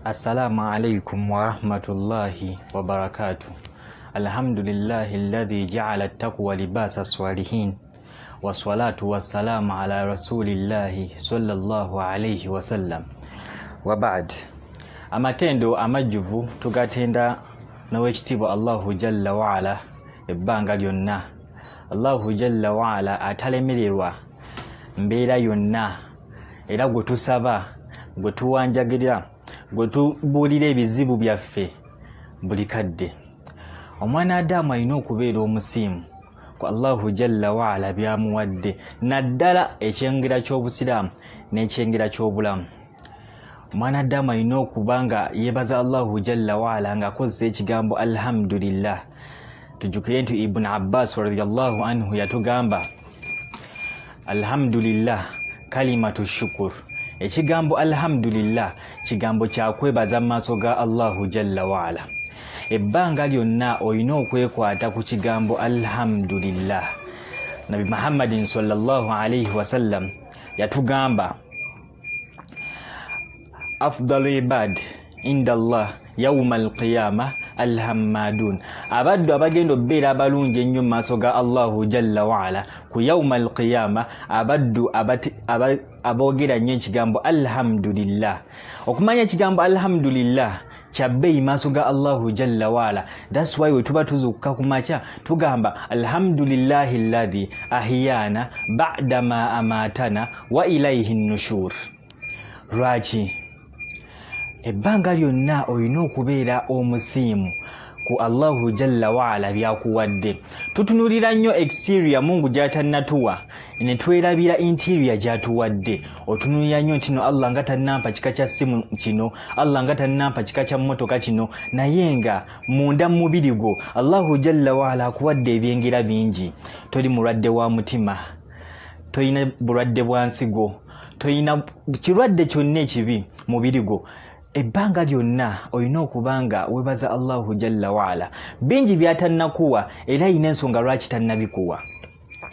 السلام عليكم ورحمة الله وبركاته. الحمد لله الذي جعل التقوى لباس الصالحين والصلاة والسلام على رسول الله صلى الله عليه وسلم. وبعد amatendo amajjuvu tugatenda n'owekitiibwa Allahu Jalla wa'ala ebbanga lyonna. Allahu Jalla wa'ala atalemererwa mbeera yonna era gwe tusaba, gwe tuwanjagirira, gwe tubuulira ebizibu byaffe buli kadde. Omwana Adamu alina okubeera omusiimu ku Allahu Jalla wa'ala byamuwadde, naddala ekyengera ky'obusiraamu n'ekyengera ky'obulamu. Omwana Adamu alina okuba nga yeebaza Allahu Jalla wa'ala ng'akozesa ekigambo alhamdulillah. Tujjukire nti Ibn Abbas radiyallahu anhu yatugamba alhamdulillah kalimatu shukur. Ekigambo alhamdulillah kigambo kyakwebaza mu maaso ga Allahu Jalla wa'ala. Ebbanga lyonna olina okwekwata ku kigambo alhamdulillah. Nabi Muhammadin sallallahu alayhi wasallam yatugamba afdalu ibad inda Allah yawma alqiyama alhammadun. Abaddu abagenda obbeera abalungi ennyo mu maaso ga Allahu Jalla wa'ala ku yawma alqiyama, abaddu aboogera nnyo ekigambo alhamdulillah. Okumanya ekigambo alhamdulillah kyabbeeyi maaso ga Allahu Jalla wa'ala. That's why we tuba tuzuukuka ku makya tugamba alhamdulillahi alladhi ahyana ba'da ma amatana wa ilayhi nushur. Lwaki? Ebbanga lyonna olina okubeera omusiimu ku Allahu Jalla wa'ala byakuwadde. Tutunulira nnyo exterior Mungu gy'atannatuwa ne twerabira interior gy'atuwadde. Otunulira nnyo nti no Allah nga tannampa kika kya ssimu kino, Allah nga tannampa kika kya mmotoka kino, naye nga munda mu mubiri gwo Allahu Jalla wa'ala akuwadde ebyengera bingi. Toli mulwadde wa mutima, toyina bulwadde bwa nsigo, toyina kirwadde kyonna ekibi mu mubiri gwo. Ebbanga lyonna olina okuba nga weebaza Allahu Jalla wa'ala. Bingi byatannakuwa era ayina ensonga lwaki tannabikuwa.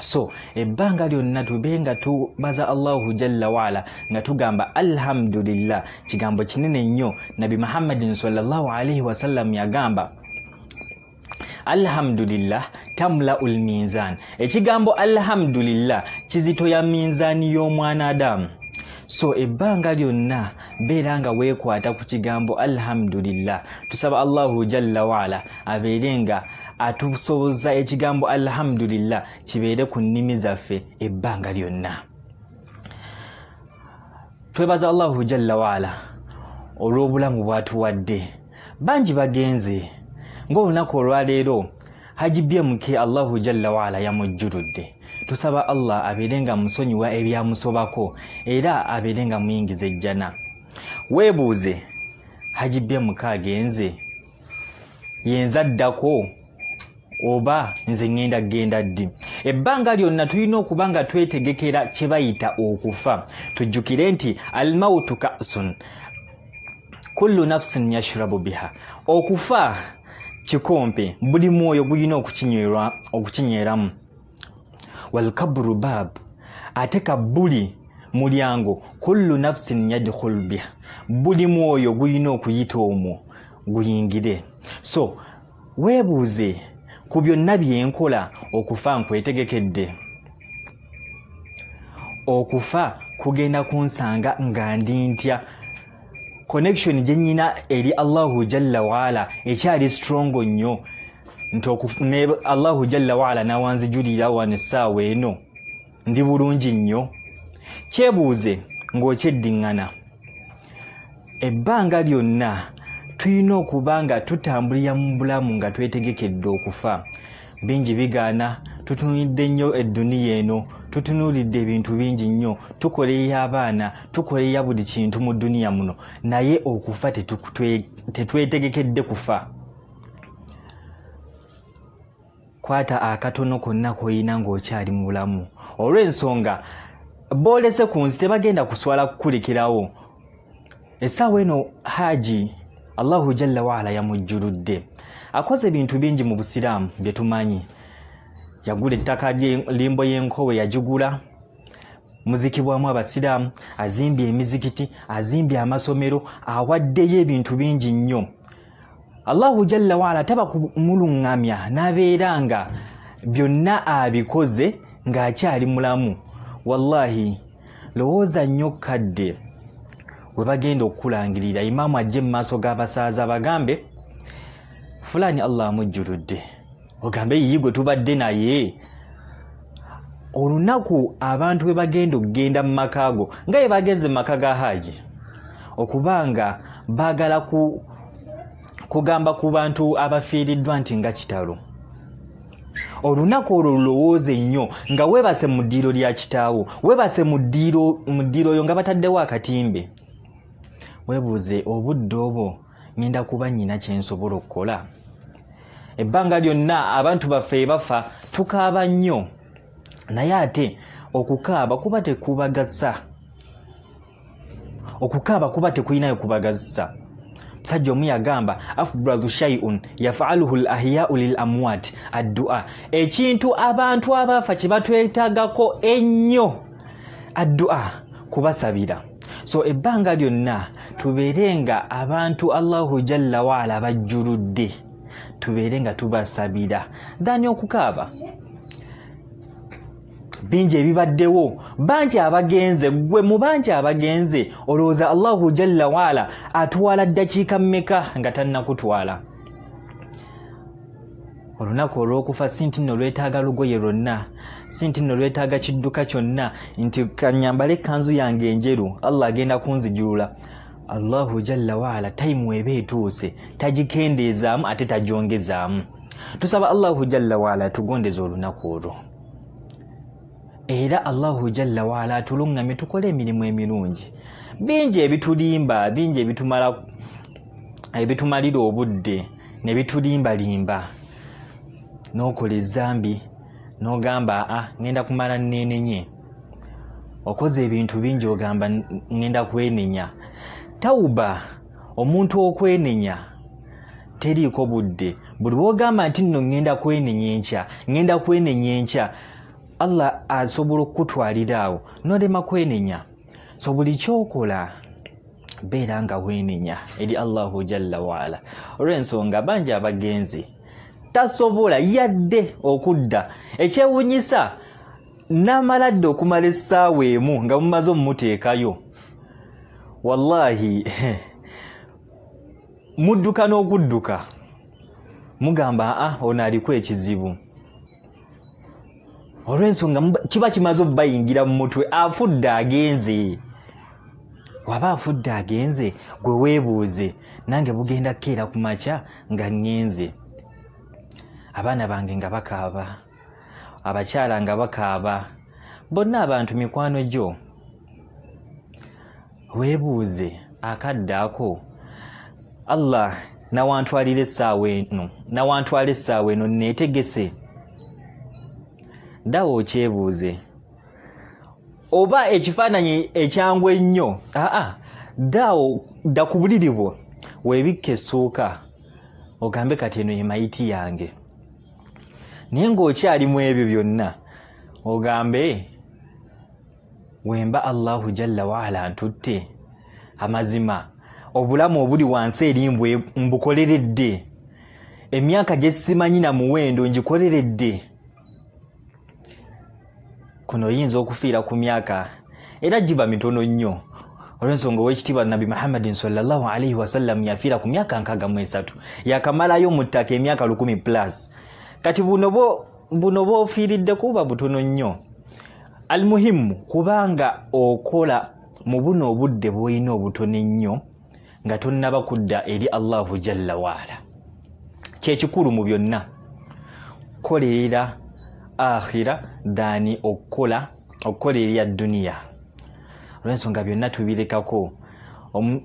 So ebbanga lyonna tube nga tubaza Allahu Jalla wa'ala nga tugamba alhamdulillah. Kigambo kinene nnyo. Nabi Muhammadin sallallahu alayhi wasallam yagamba alhamdulillah tamla'ul mizan. Ekigambo alhamdulillah kizitoya minzaani y'omwana Adamu. So ebbanga lyonna beera nga weekwata ku kigambo alhamdulillah. Tusaba Allahu Jalla wa'ala abeere nga atusoboza ekigambo alhamdulillah kibeere ku nnimi zaffe ebbanga lyonna. Twebaza Allahu Jalla wa'ala olw'obulamu bw'atuwadde. Bangi bagenze ng'olunaku olwaleero Haji BMK Allahu Jalla wa'ala yamujjuludde. Tusaba Allah abeere nga musonyiwa ebyamusobako era abeere nga muyingiza ejjana. Weebuuze, Haji BMK agenze yenza addako oba nze ngenda genda ddi? Ebbanga lyonna tulina okuba nga twetegekera kye bayita okufa. Tujjukire nti almautu ka'sun kullu nafsin yashrabu biha. Okufa kikompe, buli mwoyo gulina okukinyweramu. Walkabru bab, ate kabuli mulyango, kullu nafsin yadkhul biha. Buli mwoyo gulina okuyita omwo guyingire. So weebuuze ku byonna byenkola okufa nkwetegekedde. Okufa kugenda kunsanga nga ndi ntya? Connection gye nnyina eri Allahu Jalla wa'ala ekyali strong nnyo nti Allahu Jalla wa'ala nawanzijulira wano essaawa eno ndi bulungi nnyo. Kyebuuze ng'okyeddiŋŋana. Ebbanga lyonna tulina okuba nga tutambulira mu bulamu nga twetegekedde okufa. Bingi bigaana, tutunulidde nnyo edduniya eno, tutunuulidde ebintu bingi nnyo, tukoleya abaana, tukoleya buli kintu mu dduniya muno, naye okufa tetwetegekedde kufa. Kwata akatono konna koyina ng'okyali mu bulamu. Olw'ensonga boolese ku nsi tebagenda kuswala kukulikirawo. Essaawa eno Haji Allahu Jalla wa'ala yamujjuludde. Akoze ebintu bingi mu Busiraamu bye tumanyi. Yagula ettaka limbo y'enkowe yagigula. muzikibwamu abasiraamu, azimbye emizikiti, azimbye amasomero, awaddeyo ebintu bingi nnyo. Allahu jalla waala taba kumulungamya n'abeera nga byonna abikoze ng'akyali mulamu. Wallahi lowooza nnyo kadde we bagenda okukulangirira imaamu ajje mu maaso g'abasaaza bagambe fulani Allah amujjuludde, ogambe yiyi gwe tubadde naye. Olunaku abantu we bagenda okugenda mu maka go nga ye bagenze mu maka ga Hajji okubanga baagala kugamba ku bantu abafiiriddwa nti nga kitalo. Olunaku olwo lulowooze nnyo nga weebase mu ddiiro lya kitaawo, weebase mu ddiiro yo nga bataddewo akatimbe. Weebuuze obudde obwo ngenda kuba nnyina kye nsobola okukola. Ebbanga lyonna abantu baffe bafa tukaaba nnyo, naye ate okukaaba kuba tekubagasa. Okukaaba kuba tekulinayo kubagasa. Musajja omu yagamba afdalu shay'un yaf'aluhu al-ahya'u lil-amwat ad-du'a. Ekintu abantu abafa kye batwetaagako ennyo ad-du'a, kubasabira. So ebbanga lyonna tubeere nga abantu Allahu jalla waala bajjuludde, tubeere nga tubasabira dani okukaaba. Bingi ebibaddewo, bangi abagenze, gwe mu bangi abagenze olowooza Allahu jalla waala atwala ddakiika mmeka nga tannakutwala. Olunaku olw'okufa si nti nno lwetaaga lugoye lwonna, si nti nno lwetaaga kidduka kyonna nti kanyambale ekkanzu yange enjeru Allah agenda kunzijulula. Allahu jalla waala tayimu eba etuuse tagikendeezaamu ate tagyongezaamu. Tusaba Allahu jalla waala tugondeze olunaku olwo, era Allahu jalla waala atulungamye tukole emirimu emirungi. Bingi ebitulimba, bingi ebitumalira obudde ne bitulimbalimba. N'okola ezzambi n'ogamba ngenda kumala nneenenye. Okoze ebintu bingi ogamba ngenda kwenenya. Tawuba, omuntu okwenenya teriiko budde. Buli lw'ogamba nti nno ngenda kwenenya enkya, Allah asobola okutwalira awo n'olema kwenenya. So buli kyokola beera nga weenenya eri Allahu jalla waala. Olw'ensonga bangi abagenzi tasobola yadde okudda. Ekyewuunyisa n'amaladde okumala essaawa emu nga mumaze omumuteekayo. Wallahi mudduka n'okudduka mugamba ono aliko ekizibu. Olw'ensonga kiba kimaze obbayingira mu mutwe, afudde agenze. Waba afudde agenze gwe weebuuze nange bugenda kukeera ku makya nga ngenze. Abaana bange nga bakaaba, abakyala nga bakaaba, bonna abantu mikwano gyo. Weebuuze akadde ako Allah nawantwalira essaawa eno neetegese. Ddawo okyebuuze oba ekifaananyi ekyangu ennyo, ddaawo dda ku buliri bwo weebikka essuuka ogambe kati eno ye mayiti yange. Naye ng'okyali mu ebyo byonna ogambe wemba Allahu jalla waala ntutte, amazima obulamu obuli wansi eri mbukoleredde, emyaka gye simanyi na muwendo ngikoleredde. Kuno oyinza okufiira ku myaka era giba mitono nnyo. Olw'ensonga ow'ekitiibwa Nabi Muhammadin sallallahu alaihi wasallam yafiira ku myaka 63, yakamalayo mu ttaka emyaka 100+. Kati buno bw'ofiiridde kuba butono nnyo. Almuhimu kubanga okola mu buno obudde bw'olina obutono ennyo nga tonnaba kudda eri Allahu jalla waala. Kyekikulu mu byonna kolerera akhira dani okukola erya duniya. Olw'ensonga byonna tubirekako.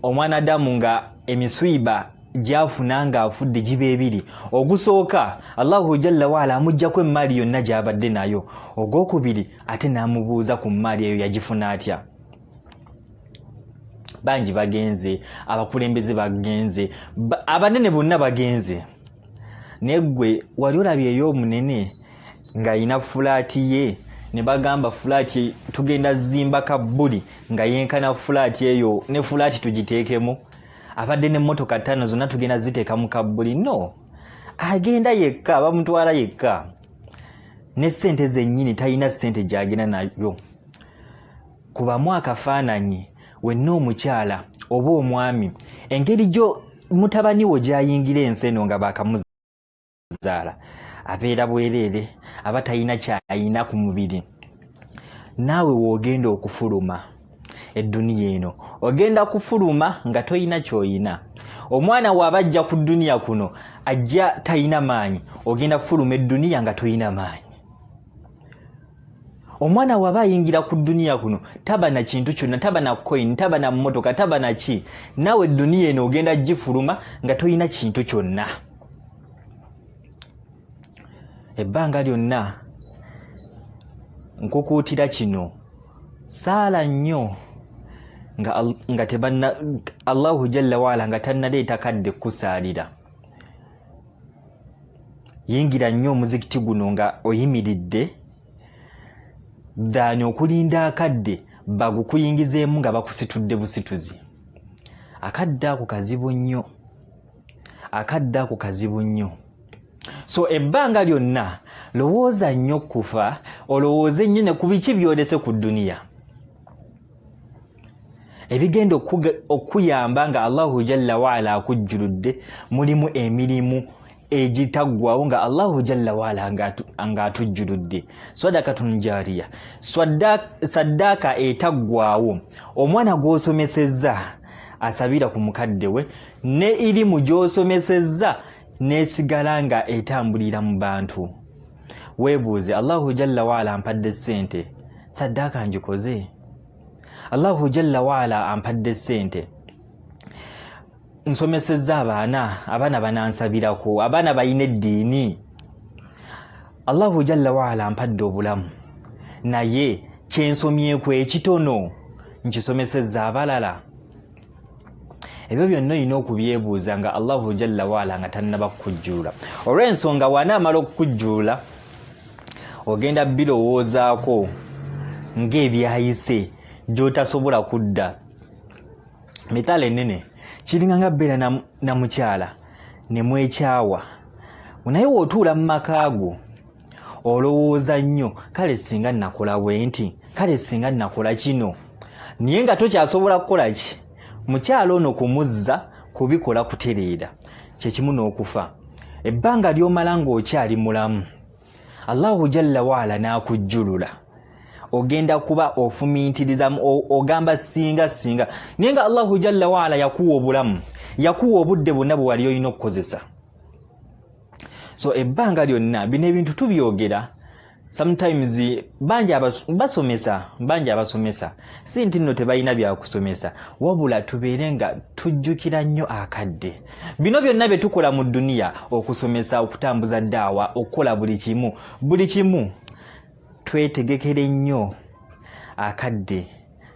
Omwana Adamu nga emiswiba gyafuna nga afudde giba ebiri. Ogusooka Allahu jalla waala amuggyako emmaali yonna gy'abadde nayo. Ogwokubiri ate n'amubuuza ku mmaali eyo yagifuna atya. Bangi bagenze, abakulembeze bagenze, abanene bonna bagenze. Naye ggwe wali olabye ey'omunene ng'ayina fulaati ye ne bagamba fulaati tugenda zimba kabbuli nga yenkana fulaati eyo ne fulaati tugiteekemu abadde n'emmotoka 5 zonna tugenda ziteeka mu kabbuli. No, agenda yekka, bamutwala yekka ne ssente zennyini talina ssente gy'agenda nayo. Kubamu akafaananyi wenna omukyala oba omwami engeri gyo mutabani wo gy'ayingira ensi eno nga baakamuzaala abeera bwereere, aba talina kyayina ku mubiri. Naawe w'ogenda okufuluma edduniya eno ogenda kufuluma nga toyina ky'oyina. Omwana waaba ajja ku dduniya kuno ajja talina maanyi, ogenda kufuluma edduniya nga toyina maanyi. Omwana waaba ayingira ku dduniya kuno taba na kintu kyonna, taba na coin, taba na mmotoka, taba na ki. Naawe edduniya eno ogenda gifuluma nga toyina kintu kyonna. Ebbanga lyonna nkukuutira kino, saala nnyo nga tebanna Allahu Jalla waala nga tannaleeta kadde kusaalira. Yingira nnyo omuzikiti guno nga oyimiridde ddaani okulinda akadde bagukuyingizeemu nga bakusitudde busituzi. Akadde ako kazibu nnyo, akadde ako kazibu nnyo. So ebbanga lyonna lowooza nnyo kufa, olowooze nnyo ne ku biki byolese ku dduniya ebigenda okuyamba nga Allahu Jalla waala akujjuludde. Mulimu emirimu egitaggwawo nga Allahu Jalla waala nga atujjuludde. Sadakatun jaariya, saddaaka etaggwawo. Omwana gw'osomesezza asabira ku mukadde we, ne irimu gy'osomesezza nesigala nga etambulira mu bantu. Weebuuze, Allahu Jalla waala ampadde ssente, saddaaka njikoze? Allahu Jalla waala ampadde ssente, nsomesezza abaana banansabirako, abaana balina eddiini. Allahu Jalla waala ampadde obulamu, naye kyensomyeku ekitono nkisomesezza abalala. Ebyo byonna olina okubyebuuza nga Allahu Jalla waala nga tannaba kukujjuula. Olw'ensonga wanaamala okukujjuula ogenda birowoozaako ng'ebyayise gy'otasobola kudda. Mitala ennene kiringa nga bbeera na mukyala ne mwekyawa, naye w'otuula mu makaago olowooza nnyo, kale singa nakola bwenti, kale singa nakola kino, naye nga tokyasobola kukola ki? Mukyala ono kumuzza kubikola kutereera, kyekimu n'okufa. Ebbanga ly'omala ng'okyali mulamu Allahu Jalla waala n'akujjulula, ogenda kuba ofumiintiriza, ogamba singa, naye nga Allahu Jalla waala yakuwa obulamu, yakuwa obudde bwonna bwe wali olina okukozesa. So ebbanga lyonna bino ebintu tubyogera, sometimes bangi abasomesa si nti nno tebalina byakusomesa, wabula tubeere nga tujjukira nnyo akadde. Bino byonna bye tukola mu dduniya, okusomesa, okutambuza ddaawa, okukola buli kimu, twetegekere nnyo akadde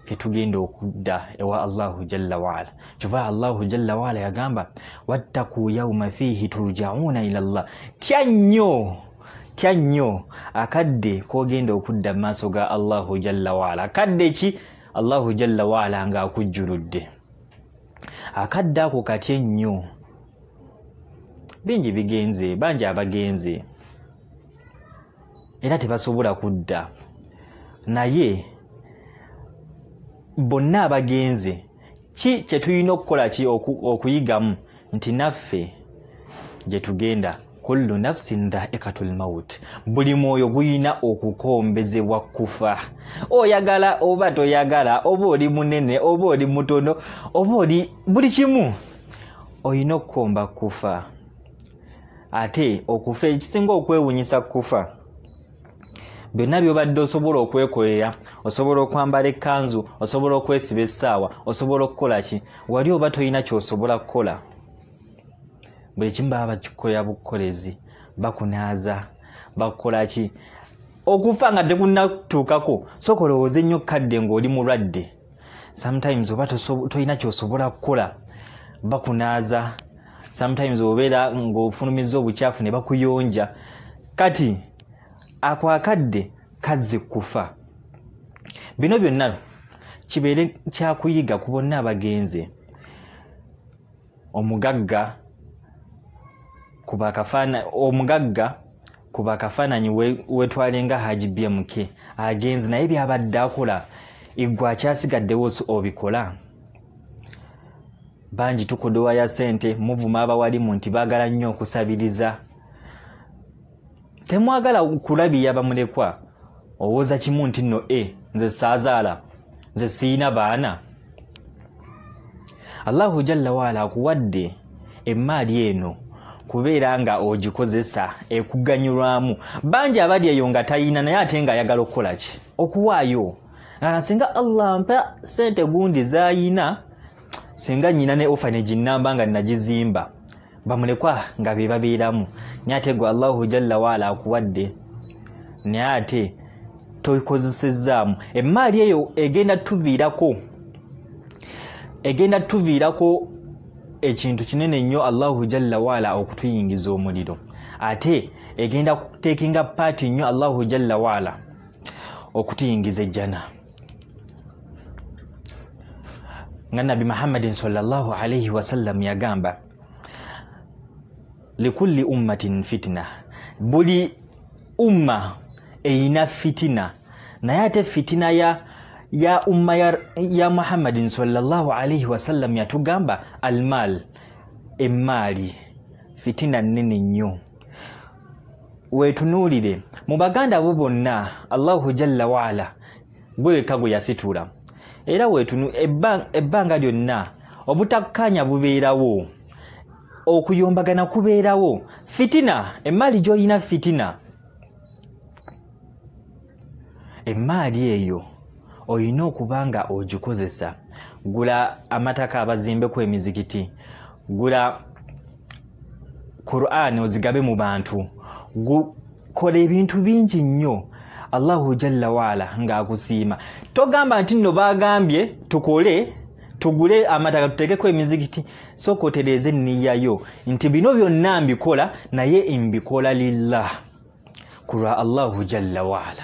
ke tugenda okudda ewa Allahu Jalla waala. Kyova Allahu Jalla waala yagamba, wattaku yawma fihi turja'una ila Allah. Tya nnyo akadde k'ogenda okudda mu maaso ga Allahu Jalla waala. Akadde ki? Allahu Jalla waala nga akujjuludde. Akadde ako katye nnyo. Bangi abagenze era tebasobola kudda, naye bonna abagenze ki kye tulina okukola ki? Okuyigamu nti naffe gye tugenda, kullu nafsin dha'iqatul maut, buli mwoyo guyina okukombezebwa kufa. Oyagala oba toyagala, oba oli munene oba oli mutono, oba oli buli kimu, oyina okukomba kufa. Ate okufa ekisinga okwewunyisa kufa, byonna by'obadde osobola okwekolera, osobola okwambala ekkanzu, osobola okwesiba essaawa, osobola okukola ki? Wali oba toyina ky'osobola kukola. Buli kimu baba bakikolera bukolezi, bakunaaza, bakukola ki? Okufa nga tekunnatuukako, sooka olowooze nnyo kadde ng'oli mulwadde. Sometimes oba toyina ky'osobola kukola, bakunaaza. Sometimes obeera ng'ofulumizza obukyafu ne bakuyonja. Kati ako akadde kazzi kufa. Bino byonna kibeere kyakuyiga ku bonna abagenze. Omugagga kuba akafaananyi wetwalenga Haji BMK agenze naye byabadde akola igwe akyasigaddewo obikola. Bangi tukodowa ya sente muvuma abawalimu nti baagala nnyo okusabiriza. Temwagala kulabirira bamulekwa owooza kimu nti nno nze saazaala nze siina baana. Allahu Jalla waala akuwadde emmaali eno kubeera nga ogikozesa ekuganyulwamu. Bangi abali eyo nga tayina naye ate nga ayagala okukola ki? Okuwaayo. Singa Allah mpa sente gundi zayina, singa nyina ne orphanage namba nga nagizimba, bamulekwa nga be babeeramu. Naye ate gwe Allahu Jalla waala akuwadde naye ate tokozesezaamu. Emmaali eyo egenda tuviirako ekintu kinene nnyo Allahu Jalla waala okutuyingiza omuliro. Ate egenda kuteekinga paati nnyo Allahu Jalla waala okutuyingiza ejjana. Nga Nabi Muhammadin sallallahu alayhi wasallam yagamba, likulli ummatin fitna, buli umma eyina fitina, naye ate fitina ya umma ya Muhammadin sallallahu alayhi wasallam yatugamba almal, emmaali fitina nnene nnyo. Wetunuulire mu baganda bo bonna Allahu Jalla waala gweka gwe yasitula. Era ebbanga lyonna obutakkaanya bubeerawo, okuyombagana kubeerawo. Fitina, emmaali gy'olina fitina. Emmaali eyo olina okuba nga ogikozesa. Gula amataka abazimbeku emizikiti, gula Qur'an ozigabe mu bantu, kola ebintu bingi nnyo Allahu Jalla waala ng'akusiima. Togamba nti nno bagambye tugule amataka tuteekeko emizikiti. Sooka otereeze enniyayo nti bino byonna mbikola naye mbikola lillah, kulwa Allahu Jalla waala.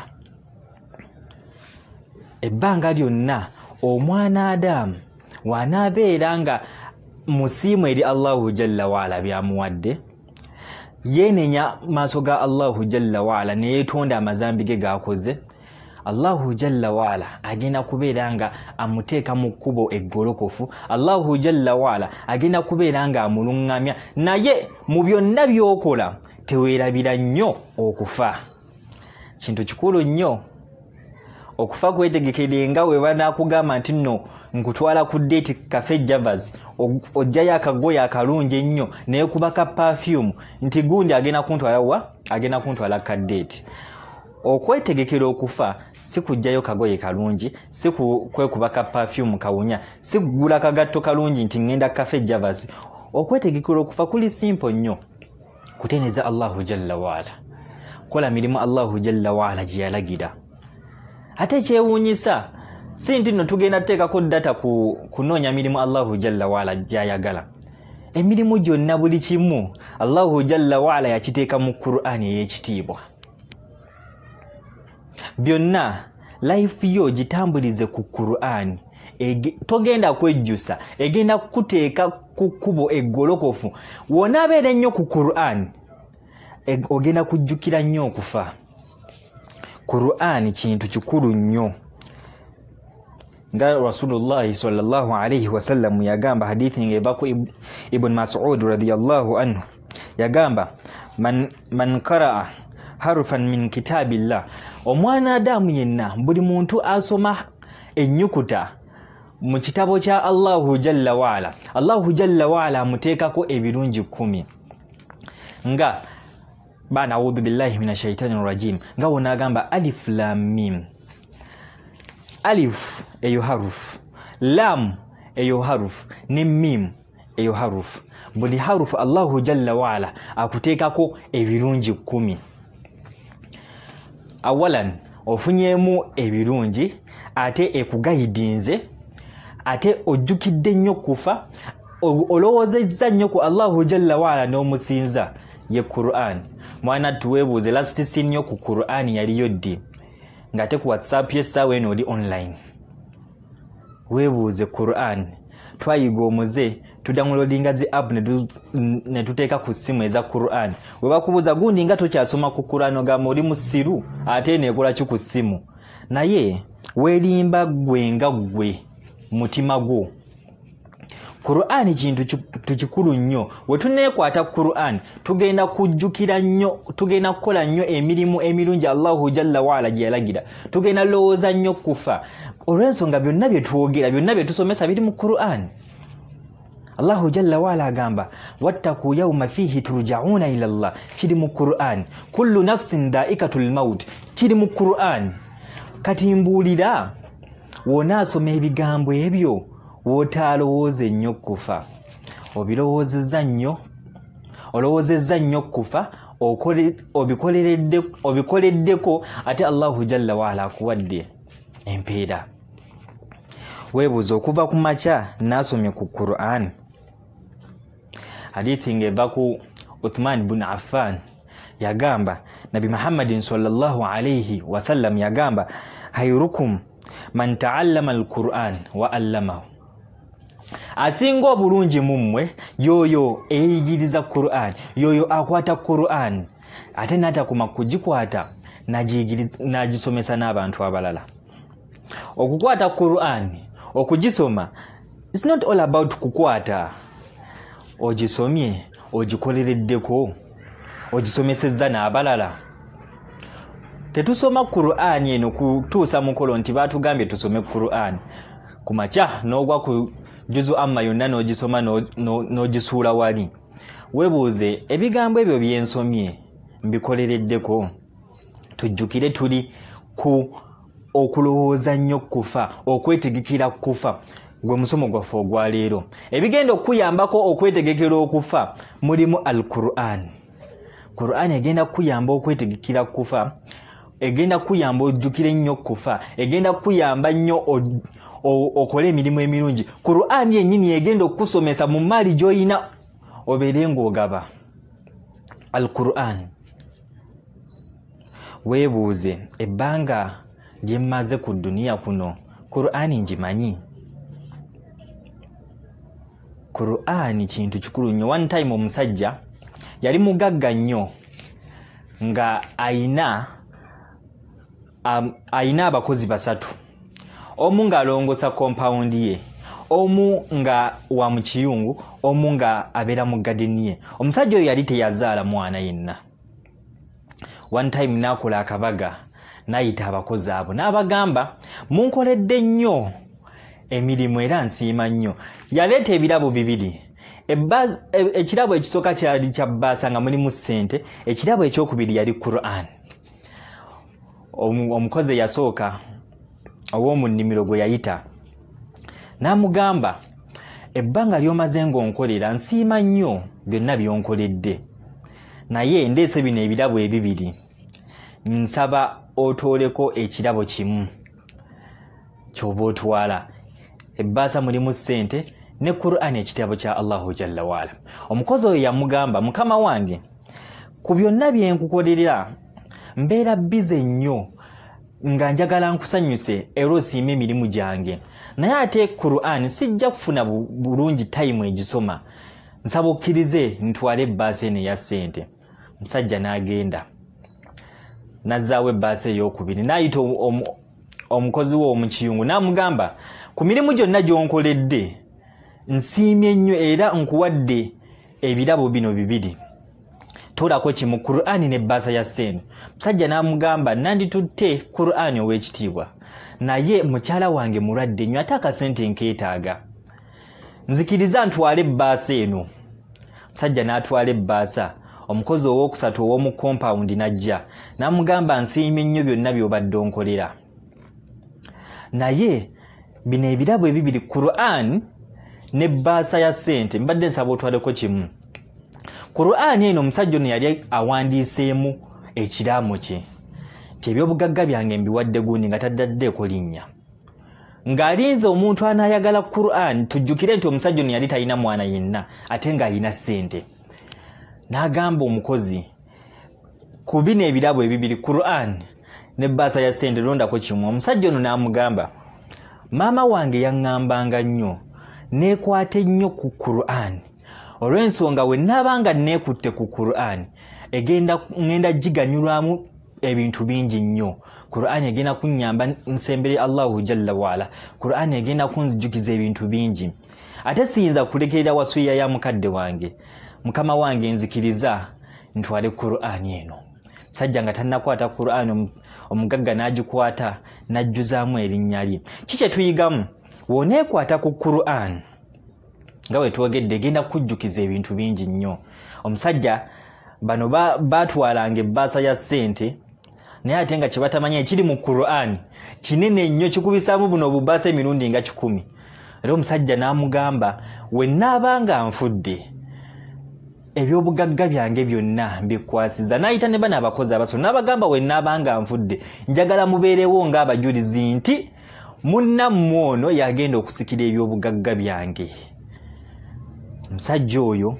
Ebbanga lyonna omwana Adamu wanaabeera nga musiimu eri Allahu Jalla waala byamuwadde, yeenenya maaso ga Allahu Jalla waala ne yeetonda amazambi ge g'akoze, Allahu Jalla waala agenda kubeera nga amuteeka mu kkubo eggolokofu. Allahu Jalla waala agenda kubeera nga amuluŋŋamya, naye mu byonna by'okola teweerabira nnyo okufa. Kintu kikulu nnyo okufa. Kwetegekere nga we banaakugamba nti nno nkutwala ku date cafe Javas, ojjayo akagoye akalungi ennyo naye kubaka perfume nti gundi agenda kuntwala wa? Agenda kuntwala ka date. Okwetegekera okufa si kujjayo kagoye kalungi, si kwekubaka perfume kawunya, si kugula kagatto kalungi nti ngenda cafe Javas. Okwetegekera okufa kuli simple nnyo. Kuteneza Allahu Jalla waala, kola mirimu Allahu Jalla waala gye yalagira. Ate kyewuunyisa si nti nno tugenda tuteekako data kunoonya mirimu Allahu Jalla waala gy'ayagala. Emirimu gyonna buli kimu Allahu Jalla waala yakiteeka mu Qur'ani ey'ekitiibwa. Byonna life yo gitambulize ku Qur'ani. Togenda kwejjusa, egenda kukuteeka ku kkubo eggolokofu. Wonaabeera ennyo ku Qur'ani, ogenda kujjukira nnyo okufa. Qur'ani kintu kikulu nnyo. Nga Rasulullah sallallahu alayhi wasallam yagamba, hadithi ngeva ku Ibn Mas'ud radiyallahu anhu, yagamba man qara'a harfan min kitabillah, omwana Adamu yenna, buli muntu asoma ennyukuta mu kitabo kya Allahu Jalla waala, Allahu Jalla waala amuteekako ebirungi 10. Nga bana a'udhu billahi minash shaitanir rajim, nga wona agamba alif lam mim. Alif eyo haruf, lam eyo haruf, ne mim eyo haruf. Buli haruf Allahu Jalla waala akuteekako ebirungi 10. Awalan ofunyemu ebirungi, ate ekugayidinze, ate ojjukidde nnyo kufa, olowoozezza nnyo ku Allahu Jalla waala n'omusinza ye Qur'an. Mwana tuweebuuze last scene yo ku Qur'an yaliyo ddi? ngate ku WhatsApp yessaawa eno oli online. Weebuuze Quran. Twayiga omuze tudownloadinga zi app ne tuteeka ku ssimu eza Quran. We bakubuuza gundi nga tokyasoma ku Quran ogamba oli musiru ate neekola ki ku ssimu. Naye weerimba gwe nga gwe mutima gwo. Quran kintu kikulu nnyo. We tuneekwata Quran tugenda kujjukira nnyo, tugenda kukola nnyo emirimu emirungi Allahu Jalla waala gye yalagira. Tugenda lowooza nnyo kufa. Olw'ensonga byonna bye twogera, byonna bye tusomesa biri mu Quran. Allahu Jalla waala agamba wattaqu yawma fihi turja'una ila Allah, kiri mu Quran. Kullu nafsin da'ikatul maut, kiri mu Quran. Kati mbuulira woonaasoma ebigambo ebyo wootalowooze nnyo kufa. Obirowoozezza nnyo, olowoozezza nnyo kufa, obikoleddeko ate Allahu Jalla waala akuwadde empeera. Weebuuza okuva ku makya naasomye ku Quran. Hadithi ng'eva ku Uthman ibn Affan yagamba, Nabi Muhammadin sallallahu alayhi wasallam yagamba, hayrukum man ta'allama al-Quran wa 'allamahu. Asinga obulungi mummwe yoyo eyigiriza Quran, yoyo akwata Quran ate n'atakoma kugikwata n'agisomesa n'abantu abalala. Okukwata Quran, okugisoma, it's not all about kukwata. Ogisomye, ogikolereddeko, ogisomesezza n'abalala. Tetusoma Quran eno kutuusa mukolo nti baatugambye tusome Quran. Ku makya n'ogwa ku juzu amma yonna n'ogisoma n'ogisuula wali. Weebuuze ebigambo ebyo byensomye mbikolereddeko. Tujjukire tuli ku okulowooza nnyo kufa, okwetegekera kufa. Gwe musomo gwaffe ogwa leero. Ebigenda okuyambako okwetegekera okufa mulimu al-Quran. Quran egenda kuyamba okwetegekera kufa, egenda kuyamba ojjukire nnyo kufa, egenda kuyamba nnyo okole emirimu emirungi. Quran yennyini egenda okusomesa mu mali gy'oyina obeere ng'ogaba al-Quran. Weebuuze ebbanga lye mmaze ku duniya kuno Quran ngimanyi. Quran kintu kikulu nnyo. One time omusajja yali mugagga nnyo nga ayina abakozi basatu. Omu ng'alongosa compound ye, omu nga wa mu kiyungu, omu nga abeera mu gadeni ye. Omusajja oyo yali teyazaala mwana yenna. One time n'akola akabaga n'ayita abakozi abo n'abagamba, munkoledde nnyo emirimu era nsiima nnyo. Yaleeta ebirabo bibiri. Ekirabo ekisooka kyali kya bbaasa nga mulimu ssente, ekirabo ekyokubiri yali Quran. Omukozi eyasooka ow'omu nnimiro gwe yayita n'amugamba, ebbanga ly'omaze ng'onkolera nsiima nnyo byonna by'onkoledde, naye ndeese bino ebirabo ebibiri, nsaba otooleko ekirabo kimu ky'oba otwala. Ebbaasa mulimu ssente ne Quran, ekitabo kya Allahu Jalla waala. Omukozi oyo yamugamba, mukama wange, ku byonna bye nkukolerera mbeera bize nnyo nga njagala nkusanyuse era osiime emirimu gyange, naye ate Quran sijja kufuna bulungi time egisoma, nsaba okkirize ntwale ebbaasa eno eya ssente. Musajja n'agenda n'azzaawo ebbaasa ey'okubiri n'ayita omukozi we omukiyungu n'amugamba, ku mirimu gyonna gy'onkoledde nsiimye nnyo era nkuwadde ebirabo bino bibiri, toolako kimu, Quran n'ebbaasa ya ssente. Musajja n'amugamba, nanditutte Quran ow'ekitiibwa, naye mukyala wange mulwadde nnyo ate akasente nkeetaaga, nzikiriza ntwale ebbaasa eno. Musajja n'atwala ebbaasa. Omukozi ow'okusatu ow'omu compound n'ajja n'amugamba, nsiimye nnyo byonna by'obadde onkolera, naye bino ebirabo ebibiri Quran n'ebbaasa ya ssente mbadde nsaba otwaleko kimu. Quran eno omusajja ono yali awandiiseemu ekiraamo kye nti ebyobugagga byange mbiwadde gundi nga taddaddeeko linnya. Ng'alinze omuntu anaayagala Quran, tujjukire nti omusajja ono yali talina mwana yenna ate ng'alina ssente. N'agamba omukozi, ku bino ebirabo ebibiri Quran ne bbaasa ya ssente londako kimu. Omusajja ono n'amugamba, maama wange yaŋŋambanga nnyo neekwate nnyo ku Qur'an, olw'ensonga we nnaabanga neekutte ku Qur'an ngenda giganyulwamu ebintu bingi nnyo. Qur'an egenda kunnyamba nsembere Allahu jalla waala. Qur'an egenda kunzijukiza ebintu bingi. Ate siyinza kulekerera wasuya ya mukadde wange, mukama wange nzikiriza ntwale Qur'an eno. Sajja nga tannakwata Qur'an, omugagga n'agikwata n'ajjuzaamu erinnya lye. Kiki tuyigamu? Woneekwata ku Qur'an nga we twogedde egenda kujjukiza ebintu bingi nnyo. Omusajja bano baatwalanga ebbaasa ya ssente, naye ate nga kye batamanya ekiri mu Qur'an kinene nnyo, kikubisaamu buno obubbaasa emirundi nga 10. Era omusajja n'amugamba, we nnaabanga nfudde ebyobugagga byange byonna mbikwasiza. N'ayita ne bano abakozi abaso n'abagamba, we nnaabanga nfudde njagala mubeerewo ng'abajulizi nti munnammwe ono yagenda okusikira ebyobugagga byange. Omusajja oyo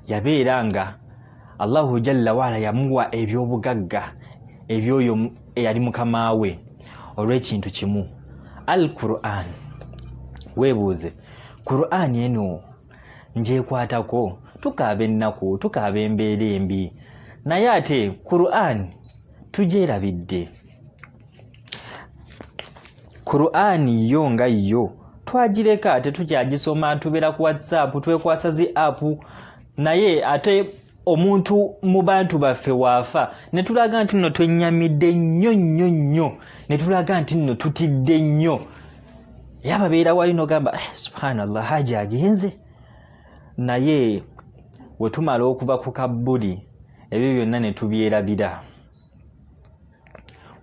yabeera nga Allahu jalla waala yamuwa ebyobugagga ebyoyo eyali mukama we olw'ekintu kimu, Al-Qur'an. Weebuuze, Qur'an eno njekwatako, tukaaba ennaku, tukaaba embeera embi, naye ate Qur'an tugyerabidde. Qur'an yo nga yo twagireka tetukyagisoma, tubeera ku WhatsApp, twekwasa zi app, naye ate omuntu mu bantu baffe waafa ne tulaga nti nno twenyamidde nnyo, ne tulaga nti nno tutidde nnyo. Yababeera wali n'ogamba subhanallah haja agenze. Naye we tumala okuva ku kabbuli ebyo byonna ne tubyerabira.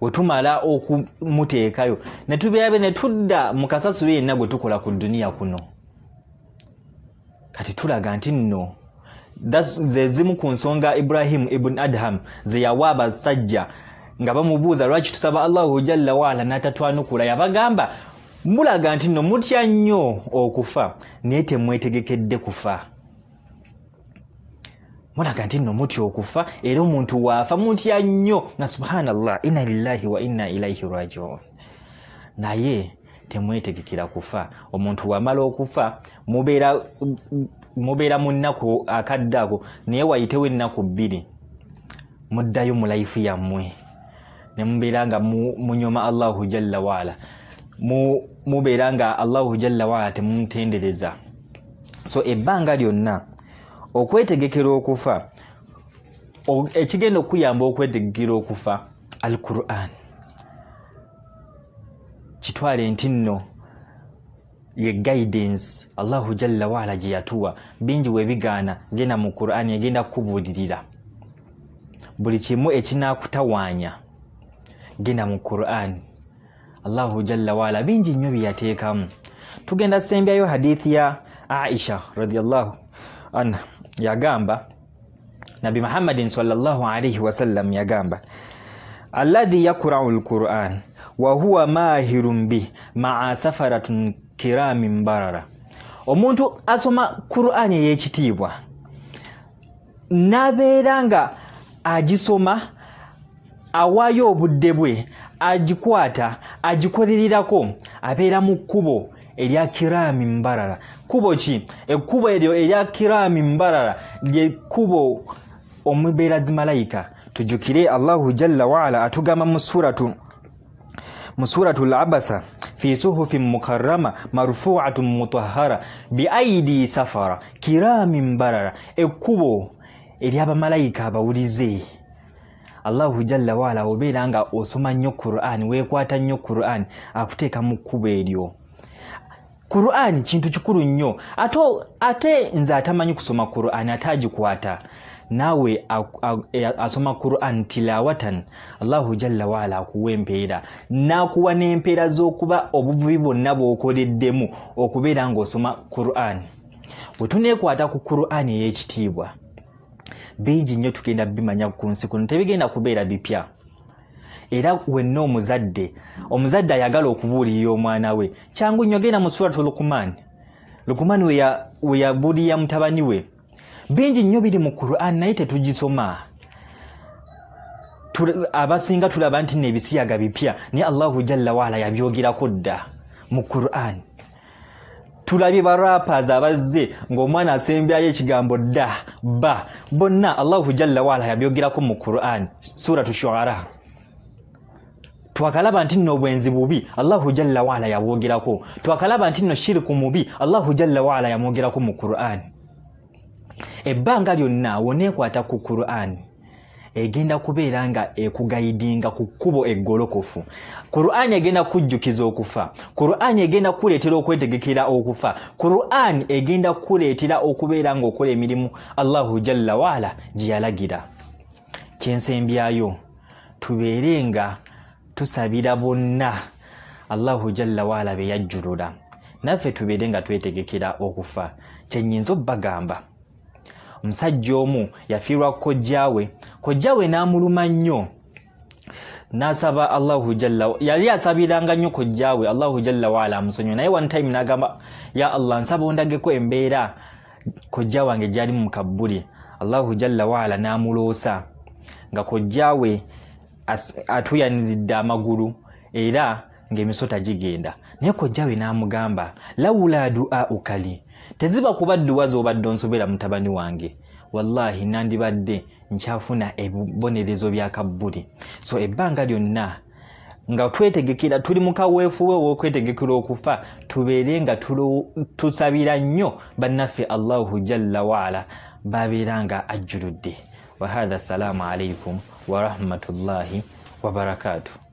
We tumala okumuteekayo ne tubyerabe ne tudda mu kasasiro yenna gwe tukola ku duniya kuno. Kati tulaga nti nno ze zimu ku nsonga Ibrahim ibn Adham ze yawa abasajja nga bamubuuza lwaki tusaba Allahu jalla waala n'atatwanukula. Yabagamba, mulaga nti nno mutya nnyo okufa naye temwetegekedde kufa. Mulaga nti nno mutya okufa era omuntu waafa mutya nnyo nga subhanallah inna lillahi wa inna ilaihi raji'un, naye temwetegekera kufa. Omuntu wamala okufa mubeera mu nnaku akadde ako, naye wayitewo ennaku 2 muddayo mu life yammwe ne mubeera nga munyoma Allahu jalla waala, mubeera nga Allahu jalla waala temumutendereza. So ebbanga lyonna okwetegekera okufa, ekigenda okuyamba okwetegekera okufa, Al-Qur'an. Kitwale nti nno ye guidance Allahu jalla waala gye yatuwa. Bingi webigaana genda mu Qur'an egenda kukubuulirira. Buli kimu ekinaakutawaanya genda mu Qur'an. Allahu jalla waala bingi nnyo byeyateekamu. Tugenda sembyayo hadithi ya Aisha radiyallahu anha. Yagamba Nabi Muhammadin sallallahu alayhi wasallam yagamba, alladhi yaqra'u al-Qur'an wa huwa mahirun bih ma'a safaratun kiramin barara. Omuntu asoma Qur'an ey'ekitiibwa nabeera nga agisoma, awaayo obudde bwe, agikwata, agikolerirako, abeera mu kkubo erya kirami mbarara. Kubo ki? Ekkubo eryo erya kirami mbarara lye kkubo omubeera zi malayika. Tujukire Allahu jalla waala atugamba mu suratul Abasa, fi suhufin mukarrama marfu'atun mutahhara bi aidi safara kiramin barara. Ekkubo ery'abamalayika abawulize. Allahu jalla waala obeera nga osoma nnyo Qur'an, weekwata nnyo Qur'an, akuteeka mu kkubo eryo. Qur'an kintu kikulu nnyo. Ate nze atamanyi kusoma Qur'an atagikwata, naawe asoma Qur'an tilawatan, Allahu jalla waala akuwa empeera, n'akuwa n'empeera z'okuba obuvubi bwonna bw'okoleddemu okubeera ng'osoma Qur'an. Bwe tuneekwata ku Qur'an ey'ekitiibwa, bingi nnyo tugenda bimanya ku nsi kuno, tebigenda kubeera bipya. Era wenna omuzadde ayagala okubuulirira omwana we, kyangu nnyo genda mu suratul Luqman we yabuulirira mutabani we. Bingi nnyo biri mu Qur'an naye tetugisoma. abasinga tulaba nti nebisiyaga bipya ni Allahu jalla waala yabyogerako dda mu Qur'an. Tulabye barappers abazze ng'omwana asembyayo ekigambo dda ba bonna Allahu jalla waala yabyogerako mu Qur'an suratu Shu'ara. Twakalaba nti nno obwenzi bubi Allahu jalla waala yabwogerako. Twakalaba nti nno shirku mubi Allahu jalla waala yamwogerako mu Qur'an. Ebbanga lyonna woneekwata ku Qur'an egenda kubeera nga ekugayidinga ku kkubo eggolokofu. Qur'an egenda kujjukiza okufa. Qur'an egenda kuleetera okwetegekera okufa. Qur'an egenda kuleetera okubeera ng'okola emirimu Allahu jalla waala gye yalagira. Kyensembyayo tubeere nga tusabira bonna Allahu jalla waala be yajjulula, naffe tubeere nga twetegekera okufa. Kyennyinza obbagamba, omusajja omu yafiirwa kojjaawe n'amuluma nnyo, n'asaba Allahu jalla, yali asabiranga nnyo kojjaawe Allahu jalla waala amusonyiwe, naye one time n'agamba ya Allah nsaba ondageko embeera kojja wange gyali mu kabbuli. Allahu jalla waala n'amuloosa nga kojjaawe atuyaniridde amagulu era ng'emisota gigenda, naye kojjaawe n'amugamba lawula du'aukali, teziba kuba dduwa z'obadde onsobera mutabani wange, wallahi nandibadde nkyafuna ebibonerezo bya kabbuli. So ebbanga lyonna nga twetegekera, tuli mu kaweefuwe w'okwetegekera okufa, tubeere nga tusabira nnyo bannaffe Allahu jalla waala babeera nga ajjuludde. Wa hadha, assalamu alaikum wa rahmatullahi wa barakatuh.